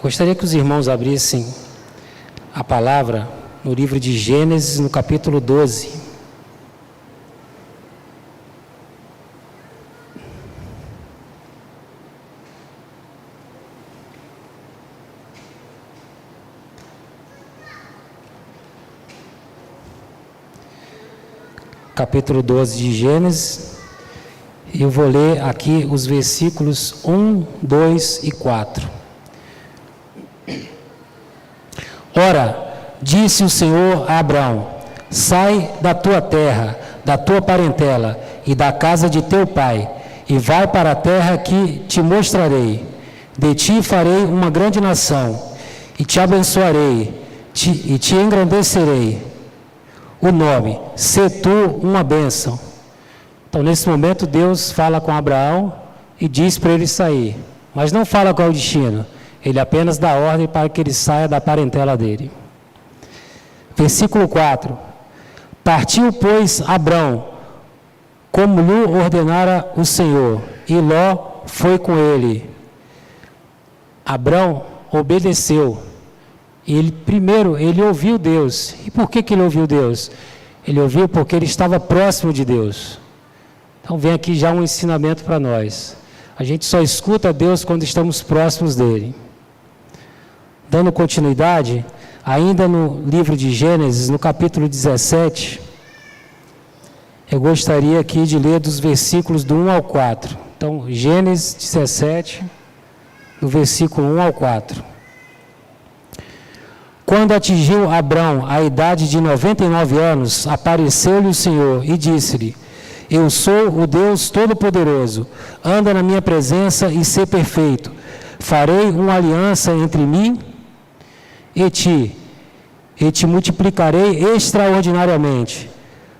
Gostaria que os irmãos abrissem a palavra no livro de Gênesis, no capítulo 12. Capítulo 12 de Gênesis, e eu vou ler aqui os versículos 1, 2 e 4. Ora, disse o Senhor a Abrão: sai da tua terra, da tua parentela e da casa de teu pai, e vai para a terra que te mostrarei. De ti farei uma grande nação, e te abençoarei, e te engrandecerei o nome, sê tu uma bênção. Então, nesse momento, Deus fala com Abraão e diz para ele sair, mas não fala qual é o destino, ele apenas dá ordem para que ele saia da parentela dele. Versículo 4: Partiu, pois, Abrão, como lhe ordenara o Senhor, e Ló foi com ele. Abrão obedeceu. Ele ouviu Deus. E por que ele ouviu Deus? Ele ouviu porque ele estava próximo de Deus. Então vem aqui já um ensinamento para nós. A gente só escuta Deus quando estamos próximos dele. Dando continuidade, ainda no livro de Gênesis, no capítulo 17, eu gostaria aqui de ler dos versículos do 1 ao 4. Então, Gênesis 17, do versículo 1 ao 4. Quando atingiu Abrão a idade de 99 anos, apareceu-lhe o Senhor e disse-lhe: eu sou o Deus Todo-Poderoso, anda na minha presença e sê perfeito. Farei uma aliança entre mim e te multiplicarei extraordinariamente.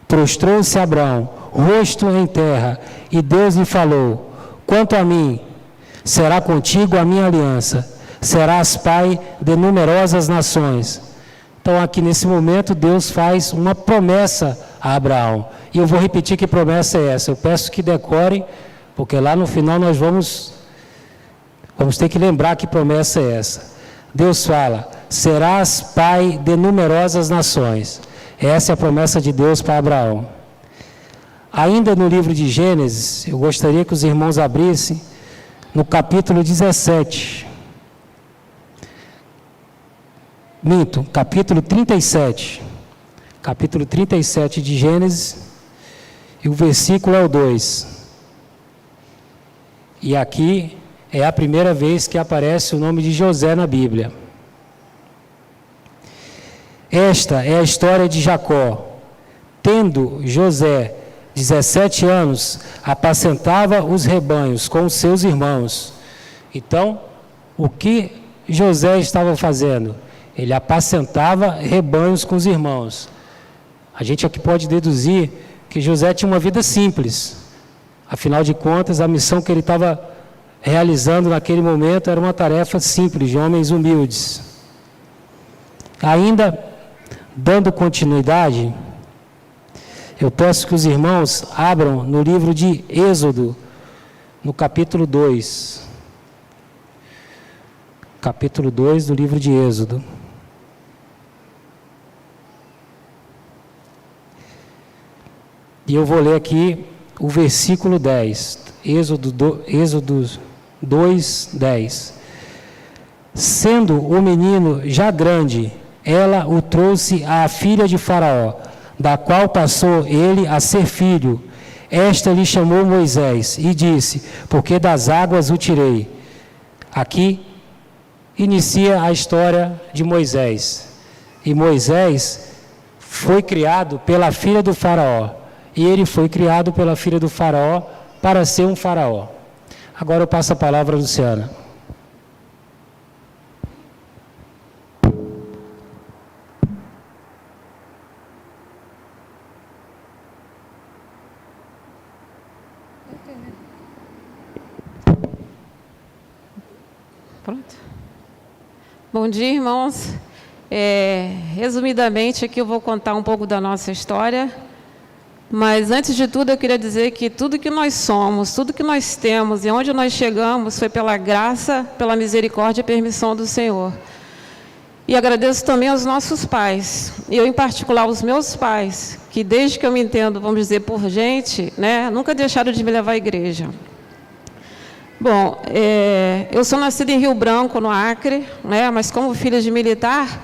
Prostrou-se Abrão, rosto em terra, e Deus lhe falou: quanto a mim, será contigo a minha aliança. Serás pai de numerosas nações. Então aqui nesse momento Deus faz uma promessa a Abraão. E eu vou repetir que promessa é essa. Eu peço que decorem, porque lá no final nós vamos ter que lembrar que promessa é essa. Deus fala: serás pai de numerosas nações. Essa é a promessa de Deus para Abraão. Ainda no livro de Gênesis, eu gostaria que os irmãos abrissem no capítulo 17. Capítulo 37. Capítulo 37 de Gênesis, e o versículo é o 2. E aqui é a primeira vez que aparece o nome de José na Bíblia. Esta é a história de Jacó. Tendo José 17 anos, apacentava os rebanhos com os seus irmãos. Então, o que José estava fazendo? Ele apacentava rebanhos com os irmãos. A gente aqui pode deduzir que José tinha uma vida simples. Afinal de contas, a missão que ele estava realizando naquele momento era uma tarefa simples, de homens humildes. Ainda dando continuidade, eu peço que os irmãos abram no livro de Êxodo, no capítulo 2. Capítulo 2 do livro de Êxodo. E eu vou ler aqui o versículo 10, Êxodo 2, 10. Sendo o menino já grande, ela o trouxe à filha de Faraó, da qual passou ele a ser filho. Esta lhe chamou Moisés e disse: porque das águas o tirei. Aqui inicia a história de Moisés. E Moisés foi criado pela filha do Faraó. E ele foi criado pela filha do Faraó para ser um faraó. Agora eu passo a palavra a Luciana. Pronto. Bom dia, irmãos. Resumidamente, aqui eu vou contar um pouco da nossa história. Mas, antes de tudo, eu queria dizer que tudo que nós somos, tudo que nós temos e onde nós chegamos foi pela graça, pela misericórdia e permissão do Senhor. E agradeço também aos nossos pais, eu em particular os meus pais, que desde que eu me entendo, vamos dizer, por gente, né, nunca deixaram de me levar à igreja. Bom, eu sou nascida em Rio Branco, no Acre, né, mas como filha de militar,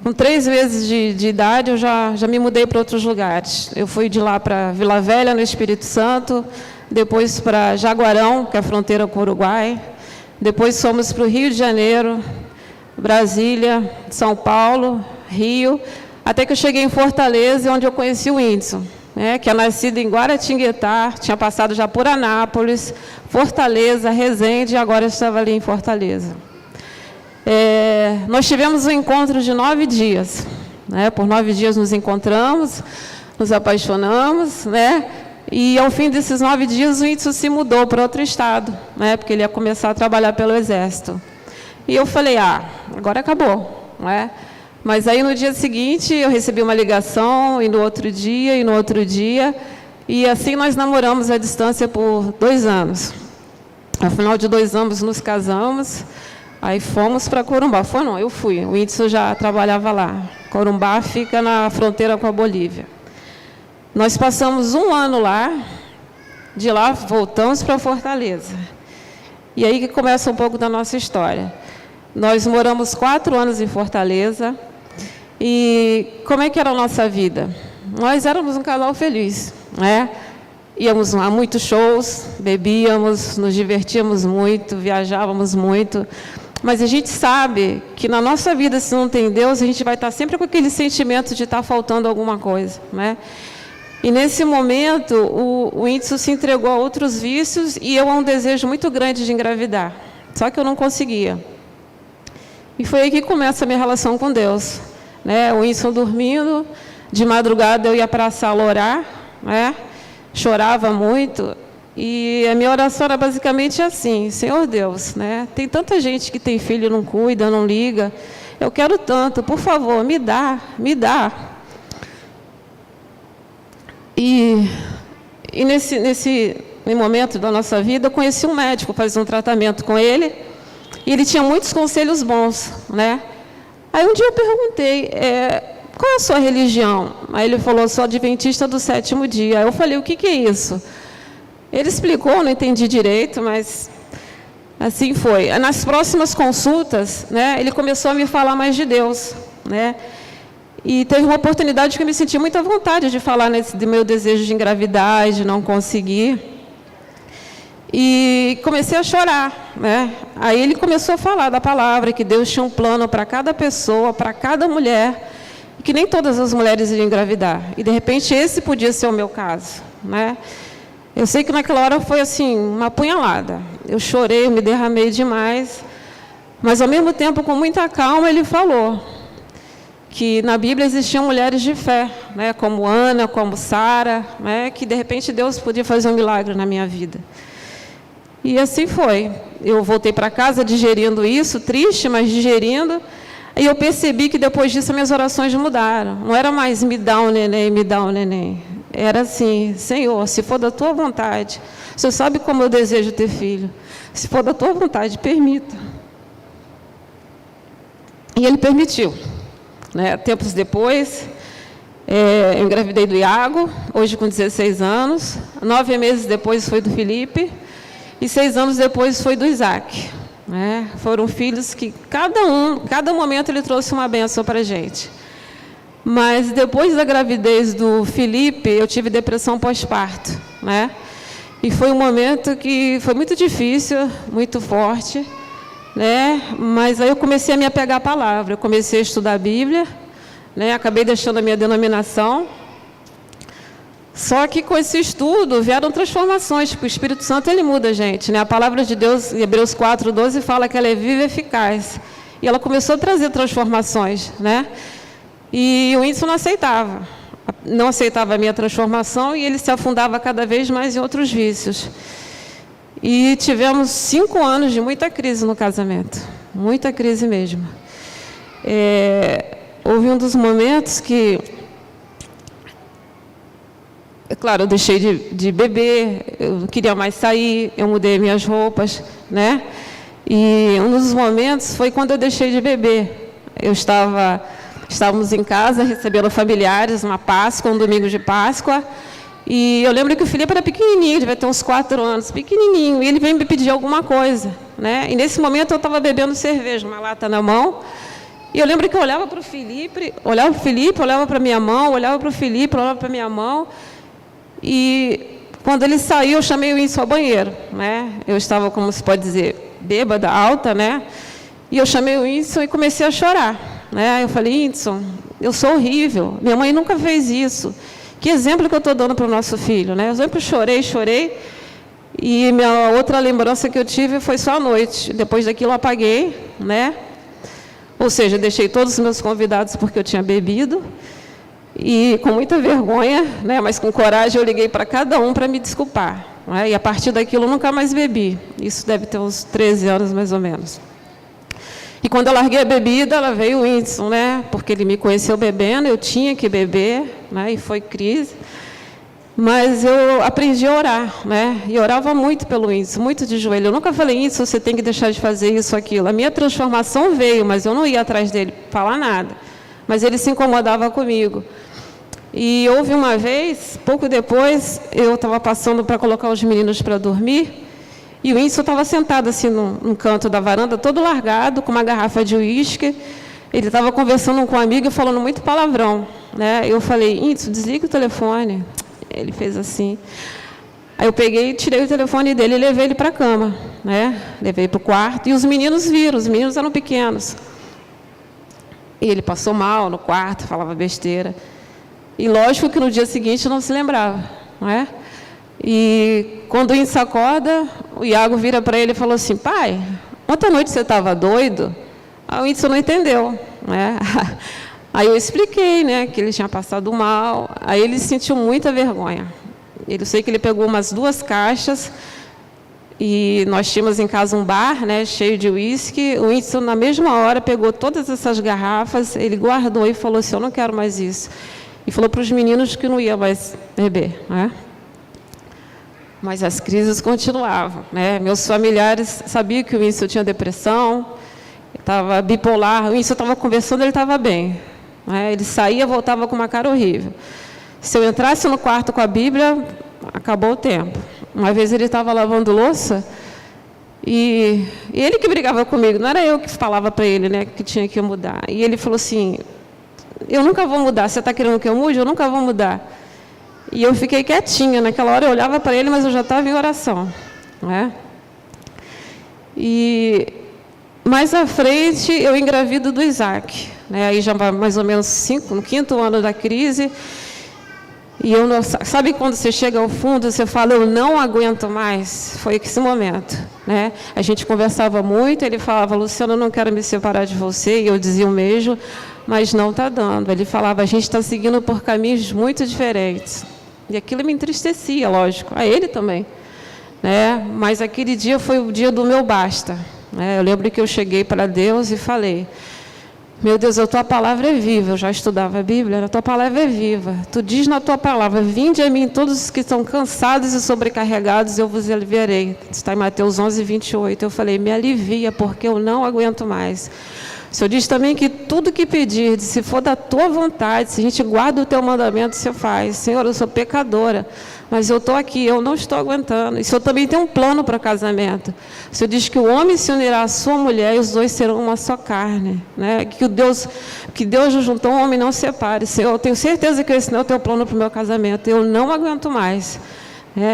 com 3 meses de idade, eu já me mudei para outros lugares. Eu fui de lá para Vila Velha, no Espírito Santo, depois para Jaguarão, que é a fronteira com o Uruguai, depois fomos para o Rio de Janeiro, Brasília, São Paulo, Rio, até que eu cheguei em Fortaleza, onde eu conheci o Whindersson, né, que é nascido em Guaratinguetá, tinha passado já por Anápolis, Fortaleza, Resende, e agora estava ali em Fortaleza. Nós tivemos um encontro de 9 dias, né, por 9 dias nos encontramos, nos apaixonamos, né, e ao fim desses 9 dias o Whindersson se mudou para outro estado, né, porque ele ia começar a trabalhar pelo Exército. E eu falei, agora acabou, não é? Mas aí no dia seguinte eu recebi uma ligação, e no outro dia, e assim nós namoramos à distância por 2 anos. Ao final de 2 anos nos casamos, aí fomos para Corumbá. Eu fui, o Whindersson já trabalhava lá. Corumbá fica na fronteira com a Bolívia. Nós passamos 1 ano lá, de lá voltamos para Fortaleza. E aí que começa um pouco da nossa história. Nós moramos 4 anos em Fortaleza, e como é que era a nossa vida? Nós éramos um casal feliz, né? Íamos a muitos shows, bebíamos, nos divertíamos muito, viajávamos muito, mas a gente sabe que na nossa vida, se não tem Deus, a gente vai estar sempre com aquele sentimento de estar faltando alguma coisa, né? E nesse momento, o Whindersson se entregou a outros vícios e eu a um desejo muito grande de engravidar, só que eu não conseguia. E foi aí que começa a minha relação com Deus, né? O Whindersson dormindo, de madrugada eu ia para a sala orar, né? Chorava muito, e a minha oração era basicamente assim: Senhor Deus, né? Tem tanta gente que tem filho e não cuida, não liga, eu quero tanto, por favor, me dá, me dá. E nesse momento da nossa vida, eu conheci um médico, fazia um tratamento com ele, e ele tinha muitos conselhos bons, né? Aí um dia eu perguntei, qual é a sua religião? Aí ele falou, sou adventista do 7º dia. Aí eu falei, o que é isso? Ele explicou, não entendi direito, mas assim foi. Nas próximas consultas, né, ele começou a me falar mais de Deus, né? E teve uma oportunidade que eu me senti muita vontade de falar do meu desejo de engravidar e de não conseguir. E comecei a chorar, né? Aí ele começou a falar da palavra, que Deus tinha um plano para cada pessoa, para cada mulher, e que nem todas as mulheres iriam engravidar. E, de repente, esse podia ser o meu caso, né? Eu sei que naquela hora foi, assim, uma apunhalada. Eu chorei, eu me derramei demais, mas, ao mesmo tempo, com muita calma, ele falou que na Bíblia existiam mulheres de fé, né? Como Ana, como Sara, né? Que, de repente, Deus podia fazer um milagre na minha vida. E assim foi. Eu voltei para casa digerindo isso, triste, mas digerindo. E eu percebi que depois disso minhas orações mudaram. Não era mais me dá um neném, me dá um neném. Era assim, Senhor, se for da tua vontade, o Senhor sabe como eu desejo ter filho. Se for da tua vontade, permita. E ele permitiu, né? Tempos depois, eu engravidei do Iago, hoje com 16 anos. 9 meses depois foi do Felipe. E 6 anos depois foi do Isaac, né? Foram filhos que cada momento ele trouxe uma bênção para a gente. Mas depois da gravidez do Felipe, eu tive depressão pós-parto, né? E foi um momento que foi muito difícil, muito forte, né? Mas aí eu comecei a me apegar à palavra, eu comecei a estudar a Bíblia, né? Acabei deixando a minha denominação. Só que com esse estudo vieram transformações, porque o Espírito Santo ele muda a gente, né? A palavra de Deus, em Hebreus 4:12, fala que ela é viva e eficaz. E ela começou a trazer transformações, né? E o Whindersson não aceitava a minha transformação, e ele se afundava cada vez mais em outros vícios. E tivemos 5 anos de muita crise no casamento, muita crise mesmo. Houve um dos momentos que Claro, eu deixei de beber, eu não queria mais sair, eu mudei minhas roupas, né? E um dos momentos foi quando eu deixei de beber. Estávamos em casa recebendo familiares, uma Páscoa, um domingo de Páscoa, e eu lembro que o Felipe era pequenininho, devia ter uns 4 anos, pequenininho, e ele veio me pedir alguma coisa, né? E nesse momento eu estava bebendo cerveja, uma lata na mão, e eu lembro que eu olhava para o Felipe, olhava para minha mão, olhava para o Felipe, olhava para minha mão, e quando ele saiu, eu chamei o Índio ao banheiro, né? Eu estava, como se pode dizer, bêbada, alta, né? E eu chamei o Índio e comecei a chorar, né? Eu falei, Índio, eu sou horrível, minha mãe nunca fez isso. Que exemplo que eu estou dando para o nosso filho, né? Eu sempre chorei, e minha outra lembrança que eu tive foi só à noite. Depois daquilo eu apaguei, né? Ou seja, deixei todos os meus convidados porque eu tinha bebido, e com muita vergonha, né? Mas com coragem eu liguei para cada um para me desculpar, né? E a partir daquilo eu nunca mais bebi. Isso deve ter uns 13 anos mais ou menos. E quando eu larguei a bebida, ela veio o Whindersson, né? Porque ele me conheceu bebendo, eu tinha que beber, né? E foi crise. Mas eu aprendi a orar, né? E orava muito pelo Whindersson, muito de joelho. Eu nunca falei, Whindersson, você tem que deixar de fazer isso, aquilo. A minha transformação veio, mas eu não ia atrás dele falar nada. Mas ele se incomodava comigo. E houve uma vez, pouco depois, eu estava passando para colocar os meninos para dormir, e o Whindersson estava sentado assim num canto da varanda, todo largado, com uma garrafa de uísque. Ele estava conversando com um amigo e falando muito palavrão, né? Eu falei, Whindersson, desliga o telefone. Ele fez assim. Aí eu peguei, tirei o telefone dele e levei ele para a cama, né? Levei para o quarto, e os meninos viram, os meninos eram pequenos. E ele passou mal no quarto, falava besteira. E lógico que no dia seguinte não se lembrava, não é? E quando o Whindersson acorda, o Iago vira para ele e falou assim, pai, ontem à noite você estava doido? Aí o Whindersson não entendeu, né? Aí eu expliquei, né, que ele tinha passado mal. Aí ele sentiu muita vergonha. Eu sei que ele pegou umas 2 caixas, e nós tínhamos em casa um bar, né, cheio de uísque. O Whindersson, na mesma hora, pegou todas essas garrafas, ele guardou e falou assim, eu não quero mais isso. E falou para os meninos que não ia mais beber, né? Mas as crises continuavam, né? Meus familiares sabiam que o Whindersson tinha depressão, estava bipolar. O Whindersson estava conversando, ele estava bem, né? Ele saía, voltava com uma cara horrível. Se eu entrasse no quarto com a Bíblia, acabou o tempo. Uma vez ele estava lavando louça, e ele que brigava comigo, não era eu que falava para ele, né, que tinha que mudar. E ele falou assim, eu nunca vou mudar, você está querendo que eu mude? Eu nunca vou mudar. E eu fiquei quietinha, naquela hora eu olhava para ele, mas eu já estava em oração, né? E mais à frente eu engravido do Isaac, né? Aí já mais ou menos no 5º ano da crise, e eu não, sabe quando você chega ao fundo, você fala, eu não aguento mais? Foi esse momento, né? A gente conversava muito, ele falava, Luciana, eu não quero me separar de você, e eu dizia o mesmo, mas não está dando. Ele falava, a gente está seguindo por caminhos muito diferentes. E aquilo me entristecia, lógico, a ele também, né? Mas aquele dia foi o dia do meu basta, né? Eu lembro que eu cheguei para Deus e falei, meu Deus, a tua palavra é viva. Eu já estudava a Bíblia, a tua palavra é viva. Tu diz na tua palavra, vinde a mim todos os que estão cansados e sobrecarregados, eu vos aliviarei. Está em Mateus 11, 28. Eu falei, me alivia, porque eu não aguento mais. O Senhor diz também que tudo que pedir, se for da tua vontade, se a gente guarda o teu mandamento, você faz. Senhor, eu sou pecadora, mas eu estou aqui, eu não estou aguentando. E o Senhor também tem um plano para o casamento. O Senhor diz que o homem se unirá à sua mulher e os dois serão uma só carne, né? Que Deus juntou, um homem não separe. Senhor, eu tenho certeza que esse não é o teu plano para o meu casamento. Eu não aguento mais.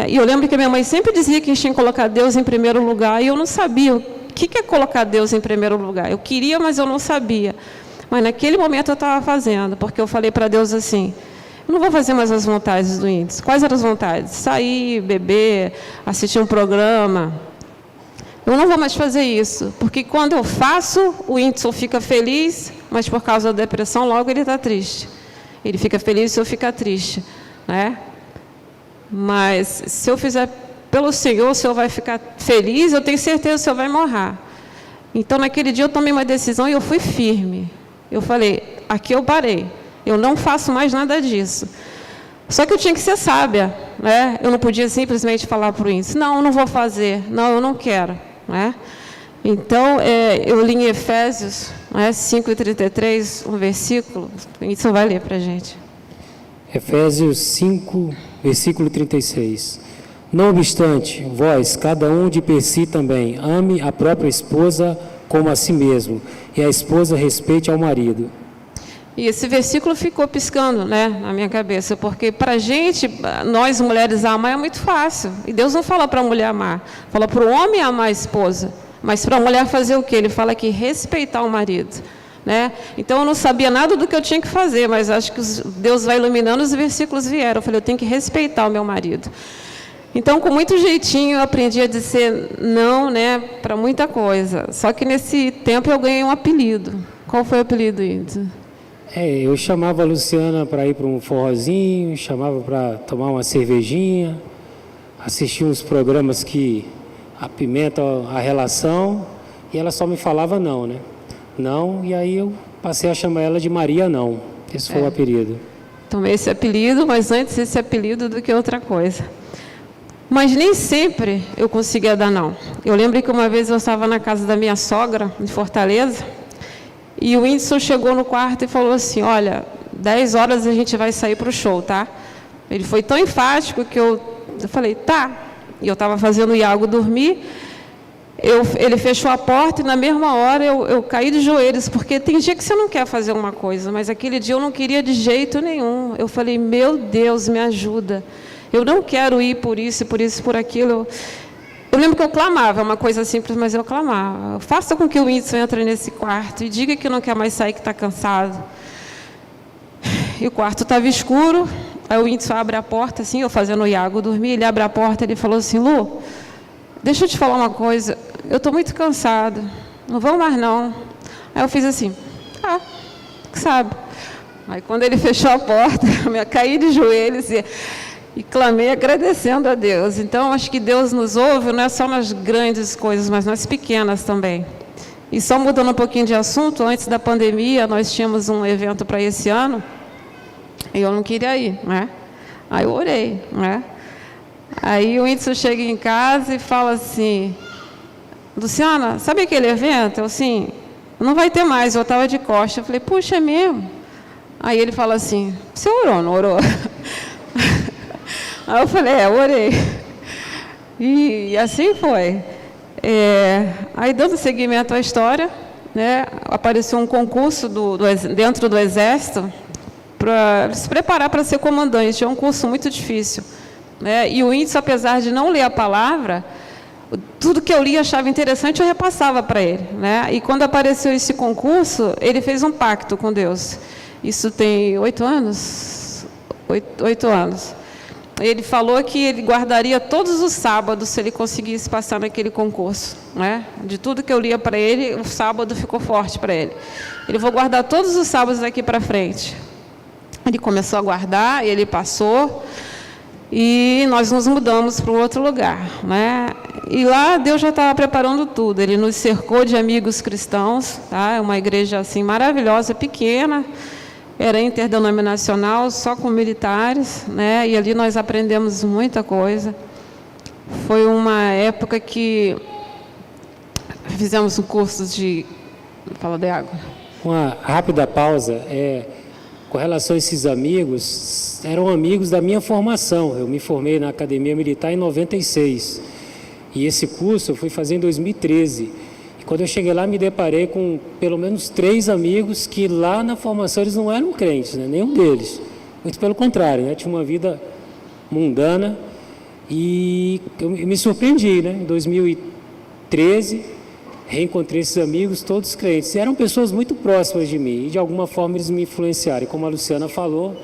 E eu lembro que a minha mãe sempre dizia que a gente tinha que colocar Deus em primeiro lugar, e eu não sabia o que é colocar Deus em primeiro lugar. Eu queria, mas eu não sabia. Mas naquele momento eu estava fazendo, porque eu falei para Deus assim, eu não vou fazer mais as vontades do Whindersson. Quais eram as vontades? Sair, beber, assistir um programa. Eu não vou mais fazer isso, porque quando eu faço, o Whindersson fica feliz, mas por causa da depressão, logo ele está triste. Ele fica feliz e eu fico triste, né? Mas se eu fizer pelo Senhor, o Senhor vai ficar feliz, eu tenho certeza que o Senhor vai morrer. Então, naquele dia eu tomei uma decisão e eu fui firme. Eu falei, aqui eu parei, eu não faço mais nada disso. Só que eu tinha que ser sábia, né? Eu não podia simplesmente falar para o Whindersson, não, eu não vou fazer, não, eu não quero, né? Então, eu li em Efésios, né, 5:33, um versículo, o Whindersson vai ler para a gente. Efésios 5, versículo 36. Não obstante, vós, cada um de per si também, ame a própria esposa como a si mesmo, e a esposa respeite ao marido. E esse versículo ficou piscando, né, na minha cabeça, porque para a gente, nós mulheres, amar é muito fácil. E Deus não fala para a mulher amar, fala para o homem amar a esposa. Mas para a mulher fazer o quê? Ele fala que respeitar o marido. Né? Então eu não sabia nada do que eu tinha que fazer, mas acho que Deus vai iluminando, os versículos vieram. Eu falei, eu tenho que respeitar o meu marido. Então, com muito jeitinho, eu aprendi a dizer não, né, para muita coisa. Só que nesse tempo eu ganhei um apelido. Qual foi o apelido, Índio? Eu chamava a Luciana para ir para um forrozinho, chamava para tomar uma cervejinha, assistir uns programas que apimentam a relação, e ela só me falava não, né? Não, e aí eu passei a chamar ela de Maria Não. Esse foi o apelido. Tomei esse apelido, mas antes esse apelido do que outra coisa. Mas nem sempre eu conseguia dar não. Eu lembro que uma vez eu estava na casa da minha sogra, em Fortaleza, e o Whindersson chegou no quarto e falou assim, olha, 10 horas a gente vai sair para o show, tá? Ele foi tão enfático que eu falei, tá. E eu estava fazendo o Iago dormir, ele fechou a porta e na mesma hora eu caí de joelhos, porque tem dia que você não quer fazer uma coisa, mas aquele dia eu não queria de jeito nenhum. Eu falei, meu Deus, me ajuda. Eu não quero ir por isso, por aquilo. Eu lembro que eu clamava, é uma coisa simples, mas eu clamava. Faça com que o Whindersson entre nesse quarto e diga que não quer mais sair, que está cansado. E o quarto estava escuro, aí o Whindersson abre a porta, assim, eu fazendo o Iago dormir, ele abre a porta, ele falou assim, Lu, deixa eu te falar uma coisa, eu estou muito cansado, não vou mais não. Aí eu fiz assim, que sabe. Aí quando ele fechou a porta, eu caí de joelhos e clamei agradecendo a Deus. Então, acho que Deus nos ouve, não é só nas grandes coisas, mas nas pequenas também. E só mudando um pouquinho de assunto, antes da pandemia, nós tínhamos um evento para esse ano, e eu não queria ir, né? Aí eu orei, né? Aí o Whindersson chega em casa e fala assim, Luciana, sabe aquele evento? Eu assim, não vai ter mais, eu estava de costas. Eu falei, puxa, é mesmo? Aí ele fala assim, você orou, não orou? Aí eu falei, eu orei. E assim foi. Aí dando seguimento à história, né, apareceu um concurso dentro do Exército para se preparar para ser comandante. É um curso muito difícil. Né? E o Whindersson, apesar de não ler a palavra, tudo que eu li achava interessante, eu repassava para ele. Né? E quando apareceu esse concurso, ele fez um pacto com Deus. Isso tem 8 anos? 8 anos. Ele falou que ele guardaria todos os sábados se ele conseguisse passar naquele concurso. Né? De tudo que eu lia para ele, o sábado ficou forte para ele. Ele vou guardar todos os sábados daqui para frente. Ele começou a guardar, ele passou, e nós nos mudamos para um outro lugar. Né? E lá Deus já estava preparando tudo. Ele nos cercou de amigos cristãos, tá? É uma igreja assim, maravilhosa, pequena, era interdenominacional, só com militares, né? E ali nós aprendemos muita coisa. Foi uma época que fizemos um curso de... Fala de água. Uma rápida pausa. Com relação a esses amigos, eram amigos da minha formação. Eu me formei na Academia Militar em 96. E esse curso eu fui fazer em 2013. E quando eu cheguei lá, me deparei com pelo menos 3 amigos que lá na formação eles não eram crentes, né? Nenhum deles. Muito pelo contrário, né? Tinha uma vida mundana. E eu me surpreendi, né? Em 2013, reencontrei esses amigos, todos crentes. E eram pessoas muito próximas de mim. E de alguma forma eles me influenciaram. E como a Luciana falou,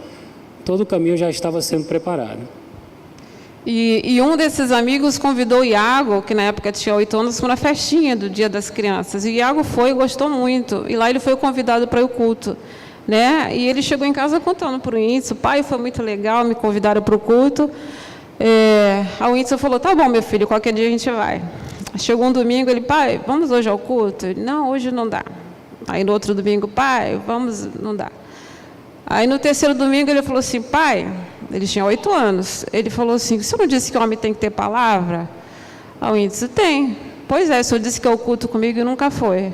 todo o caminho já estava sendo preparado. E um desses amigos convidou o Iago, que na época tinha 8 anos, para uma festinha do Dia das Crianças. E o Iago foi e gostou muito. E lá ele foi convidado para o culto. Né? E ele chegou em casa contando para o Whindersson, pai, foi muito legal, me convidaram para o culto. Aí o Whindersson falou, tá bom, meu filho, qualquer dia a gente vai. Chegou um domingo, ele, pai, vamos hoje ao culto? Ele, não, hoje não dá. Aí no outro domingo, pai, vamos, não dá. Aí no terceiro domingo ele falou assim, pai, ele tinha 8 anos. Ele falou assim, o senhor não disse que o homem tem que ter palavra? O Índice tem. Pois é, o senhor disse que é o culto comigo e nunca foi.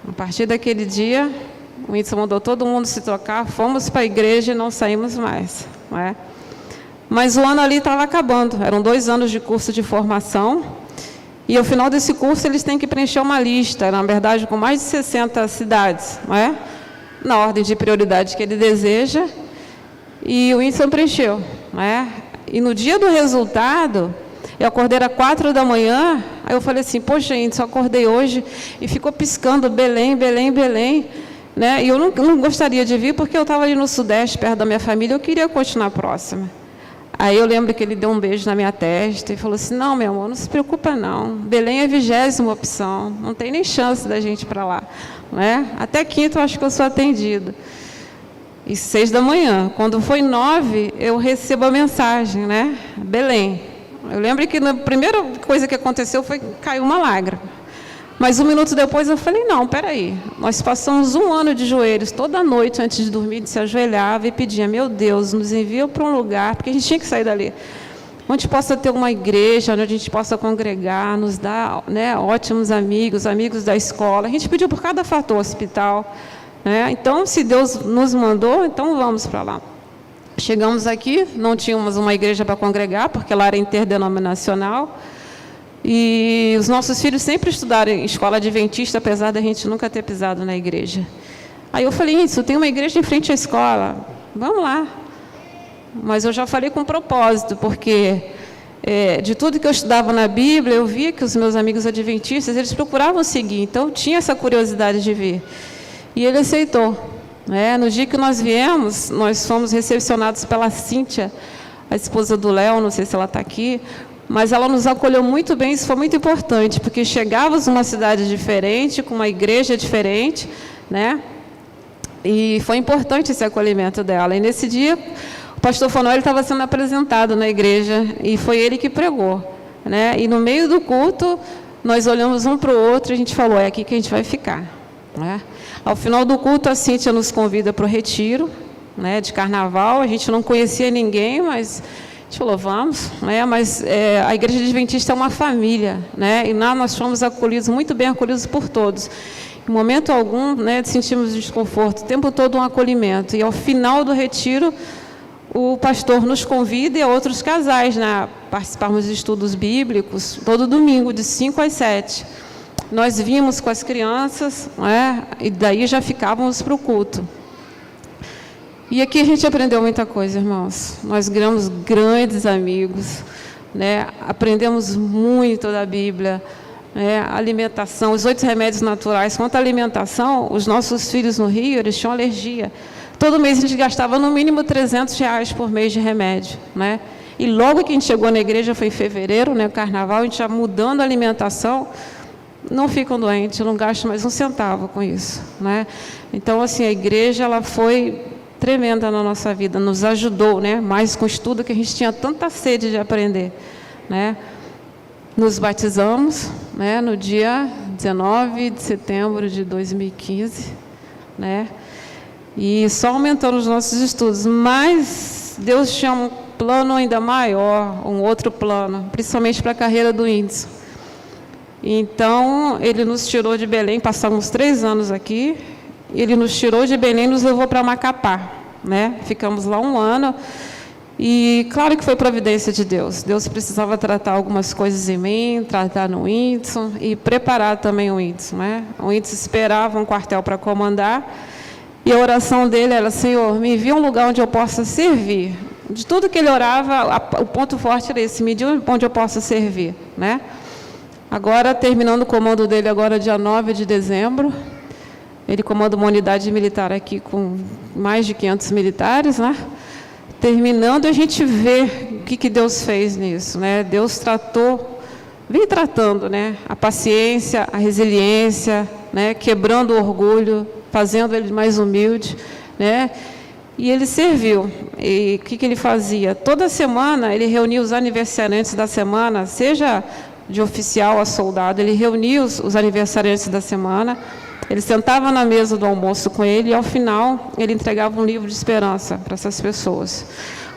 A partir daquele dia, o Índice mandou todo mundo se trocar, fomos para a igreja e não saímos mais. Não é? Mas o ano ali estava acabando, eram 2 anos de curso de formação, e ao final desse curso eles têm que preencher uma lista, na verdade com mais de 60 cidades, não é? Na ordem de prioridade que ele deseja, e o Índice preencheu. Não é? E no dia do resultado, eu acordei às 4 da manhã, aí eu falei assim, poxa, Índice, eu acordei hoje e ficou piscando Belém, Belém, Belém, né? E eu não gostaria de vir porque eu estava ali no Sudeste, perto da minha família, eu queria continuar próxima. Aí eu lembro que ele deu um beijo na minha testa e falou assim, não, meu amor, não se preocupa não, Belém é a 20ª opção, não tem nem chance da gente ir para lá. Né? Até quinta eu acho que eu sou atendido. E 6 da manhã, quando foi 9, eu recebo a mensagem, né? Belém. Eu lembro que a primeira coisa que aconteceu foi que caiu uma lágrima. Mas 1 minuto depois eu falei, não, peraí, nós passamos 1 ano de joelhos, toda noite antes de dormir, se ajoelhava e pedia, meu Deus, nos envia para um lugar, porque a gente tinha que sair dali, onde possa ter uma igreja, onde a gente possa congregar, nos dar, né, ótimos amigos, amigos da escola. A gente pediu por cada fator, hospital, né? Então, se Deus nos mandou, então vamos para lá. Chegamos aqui, não tínhamos uma igreja para congregar, porque lá era interdenominacional. E os nossos filhos sempre estudaram em escola adventista, apesar da gente nunca ter pisado na igreja. Aí eu falei, isso, tem uma igreja em frente à escola, vamos lá. Mas eu já falei com propósito, porque de tudo que eu estudava na Bíblia, eu via que os meus amigos adventistas, eles procuravam seguir, então eu tinha essa curiosidade de ver. E ele aceitou. No dia que nós viemos, nós fomos recepcionados pela Cíntia, a esposa do Léo, não sei se ela está aqui, mas ela nos acolheu muito bem, isso foi muito importante, porque chegávamos numa cidade diferente, com uma igreja diferente, né? E foi importante esse acolhimento dela. E nesse dia, o pastor Fonoel estava sendo apresentado na igreja, e foi ele que pregou, né? E no meio do culto, nós olhamos um para o outro e a gente falou, é aqui que a gente vai ficar, né? Ao final do culto, a Cíntia nos convida para o retiro, né, de carnaval. A gente não conhecia ninguém, mas a gente falou, vamos, né? Mas a Igreja Adventista é uma família, né? E lá nós fomos acolhidos, muito bem acolhidos por todos. Em momento algum, né, sentimos desconforto, o tempo todo um acolhimento. E ao final do retiro, o pastor nos convida e a outros casais, né, a participarmos de estudos bíblicos, todo domingo, de 5 às 7. Nós vimos com as crianças, né, e daí já ficávamos para o culto. E aqui a gente aprendeu muita coisa, irmãos. Nós criamos grandes amigos, né? Aprendemos muito da Bíblia, né? Alimentação, os 8 remédios naturais. Quanto à alimentação, os nossos filhos no Rio, eles tinham alergia. Todo mês a gente gastava no mínimo R$300 por mês de remédio, né? E logo que a gente chegou na igreja, foi em fevereiro, né, carnaval, a gente já mudando a alimentação, não ficam doentes, não gastam mais um centavo com isso, né? Então, assim, a igreja, ela foi tremenda na nossa vida, nos ajudou, né? Mais com o estudo, que a gente tinha tanta sede de aprender, né? Nos batizamos, né, no dia 19 de setembro de 2015, né? E só aumentando os nossos estudos, mas Deus tinha um plano ainda maior, um outro plano, principalmente para a carreira do Índice. Então, ele nos tirou de Belém, passamos 3 anos aqui. Ele nos tirou de Belém e nos levou para Macapá, né? Ficamos lá 1 ano e claro que foi providência de Deus. Deus precisava tratar algumas coisas em mim, tratar no Índice e preparar também o Índice, né? O Índice esperava um quartel para comandar e a oração dele era, Senhor, me envia um lugar onde eu possa servir. De tudo que ele orava, o ponto forte era esse, me envia onde eu possa servir, né? Agora, terminando o comando dele agora dia 9 de dezembro, ele comanda uma unidade militar aqui com mais de 500 militares, né? Terminando, a gente vê o que Deus fez nisso, né? Deus tratou, vem tratando, né? A paciência, a resiliência, né? Quebrando o orgulho, fazendo ele mais humilde, né? E ele serviu. E o que ele fazia? Toda semana ele reunia os aniversariantes da semana, seja de oficial a soldado, ele reunia os aniversariantes da semana Ele sentava na mesa do almoço com ele e, ao final, ele entregava um livro de esperança para essas pessoas.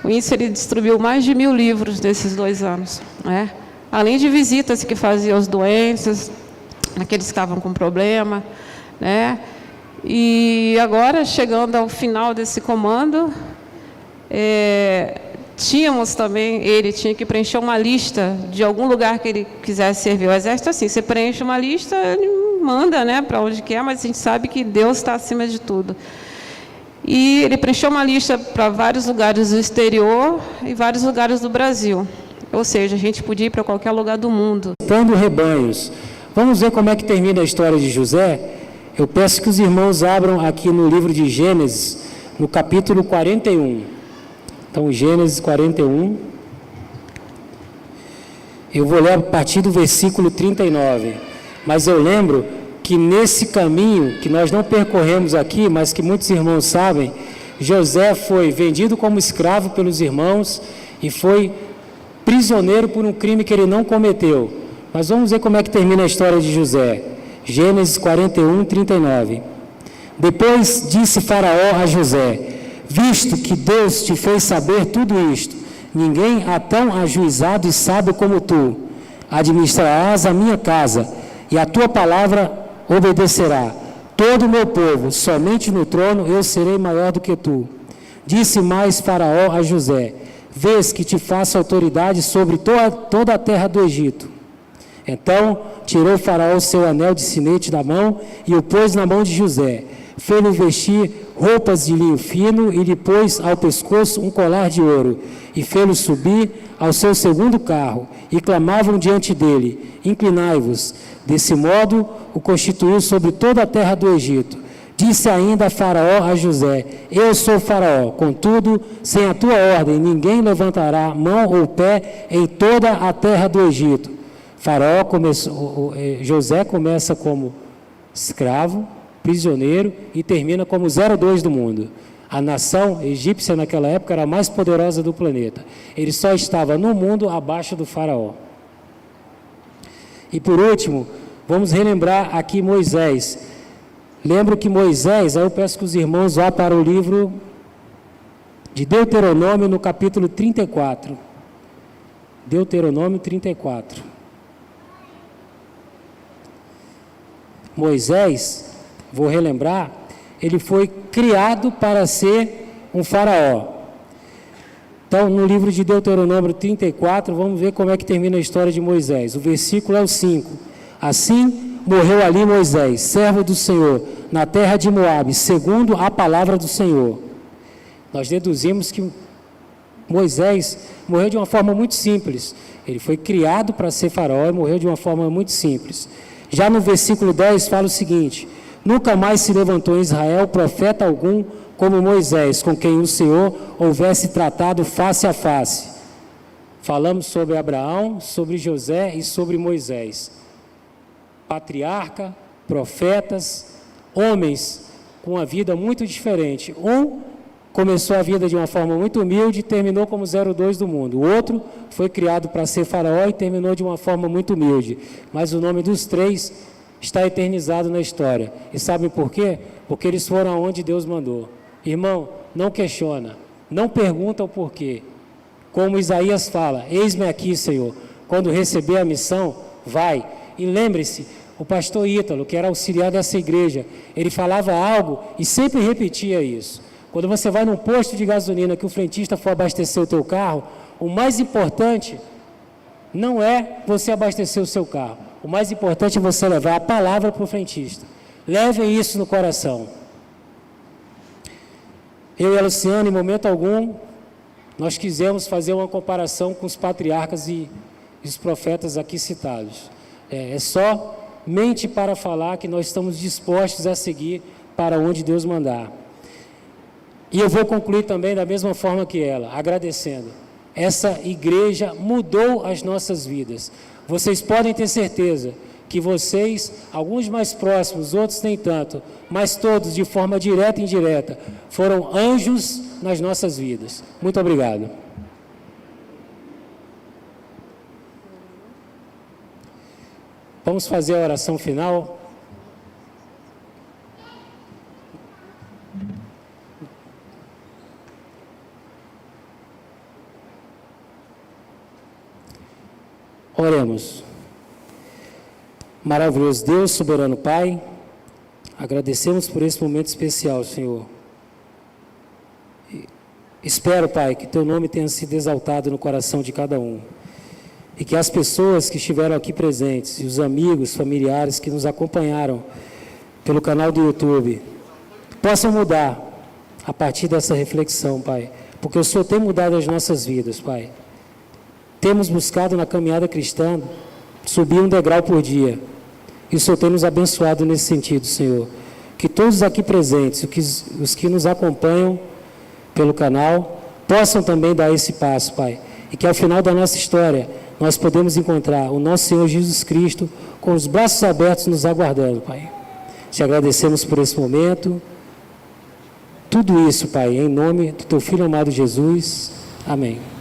O índice, ele distribuiu mais de 1000 livros nesses 2 anos, né? Além de visitas que fazia aos doentes, aqueles que estavam com problema, né? E agora, chegando ao final desse comando, tínhamos também, ele tinha que preencher uma lista de algum lugar que ele quisesse servir. O exército, assim, você preenche uma lista, ele manda, né, para onde quer, mas a gente sabe que Deus está acima de tudo. E ele preencheu uma lista para vários lugares do exterior e vários lugares do Brasil. Ou seja, a gente podia ir para qualquer lugar do mundo. Tendo rebanhos. Vamos ver como é que termina a história de José? Eu peço que os irmãos abram aqui no livro de Gênesis, no capítulo 41. Então, Gênesis 41. Eu vou ler a partir do versículo 39. Mas eu lembro que nesse caminho, que nós não percorremos aqui, mas que muitos irmãos sabem, José foi vendido como escravo pelos irmãos e foi prisioneiro por um crime que ele não cometeu. Mas vamos ver como é que termina a história de José. Gênesis 41, 39. Depois disse Faraó a José: visto que Deus te fez saber tudo isto, ninguém há tão ajuizado e sábio como tu. Administrarás a minha casa, e a tua palavra obedecerá. Todo o meu povo, somente no trono eu serei maior do que tu. Disse mais Faraó a José: vês que te faço autoridade sobre toda a terra do Egito. Então tirou Faraó o seu anel de sinete da mão e o pôs na mão de José. Fez-lhe vestir roupas de linho fino e lhe pôs ao pescoço um colar de ouro. E fez-lo subir ao seu segundo carro. E clamavam diante dele: inclinai-vos. Desse modo o constituiu sobre toda a terra do Egito. Disse ainda Faraó a José: eu sou Faraó, contudo, sem a tua ordem, ninguém levantará mão ou pé em toda a terra do Egito. José começa como escravo, prisioneiro e termina como 02 do mundo. A nação egípcia naquela época era a mais poderosa do planeta. Ele só estava no mundo abaixo do Faraó. E por último, vamos relembrar aqui Moisés. Lembro que Moisés, aí eu peço que os irmãos vá para o livro de Deuteronômio, no capítulo 34. Deuteronômio 34. Moisés, vou relembrar, ele foi criado para ser um faraó. Então, no livro de Deuteronômio 34, vamos ver como é que termina a história de Moisés. O versículo é o 5. Assim morreu ali Moisés, servo do Senhor, na terra de Moabe, segundo a palavra do Senhor. Nós deduzimos que Moisés morreu de uma forma muito simples. Ele foi criado para ser faraó e morreu de uma forma muito simples. Já no versículo 10 fala o seguinte: nunca mais se levantou em Israel profeta algum como Moisés, com quem o Senhor houvesse tratado face a face. Falamos sobre Abraão, sobre José e sobre Moisés. Patriarca, profetas, homens com uma vida muito diferente. Um começou a vida de uma forma muito humilde e terminou como 02 do mundo. O outro foi criado para ser faraó e terminou de uma forma muito humilde. Mas o nome dos três está eternizado na história. E sabem por quê? Porque eles foram aonde Deus mandou. Irmão, não questiona, não pergunta o porquê. Como Isaías fala: eis-me aqui, Senhor. Quando receber a missão, vai. E lembre-se, o pastor Ítalo, que era auxiliar dessa igreja, ele falava algo e sempre repetia isso. Quando você vai num posto de gasolina que o frentista for abastecer o teu carro, o mais importante não é você abastecer o seu carro. O mais importante é você levar a palavra para o frentista. Levem isso no coração. Eu e a Luciana, em momento algum, nós quisemos fazer uma comparação com os patriarcas e os profetas aqui citados. É só mente para falar que nós estamos dispostos a seguir para onde Deus mandar. E eu vou concluir também da mesma forma que ela, agradecendo. Essa igreja mudou as nossas vidas. Vocês podem ter certeza que vocês, alguns mais próximos, outros nem tanto, mas todos de forma direta e indireta, foram anjos nas nossas vidas. Muito obrigado. Vamos fazer a oração final. Oremos. Maravilhoso Deus, soberano Pai, agradecemos por esse momento especial, Senhor. Espero, Pai, que Teu nome tenha sido exaltado no coração de cada um. E que as pessoas que estiveram aqui presentes, e os amigos, familiares que nos acompanharam pelo canal do YouTube, possam mudar a partir dessa reflexão, Pai. Porque o Senhor tem mudado as nossas vidas, Pai. Temos buscado na caminhada cristã subir um degrau por dia. E o Senhor tem nos abençoado nesse sentido, Senhor. Que todos aqui presentes, os que nos acompanham pelo canal, possam também dar esse passo, Pai. E que ao final da nossa história, nós podemos encontrar o nosso Senhor Jesus Cristo com os braços abertos nos aguardando, Pai. Te agradecemos por esse momento. Tudo isso, Pai, em nome do Teu Filho amado Jesus. Amém.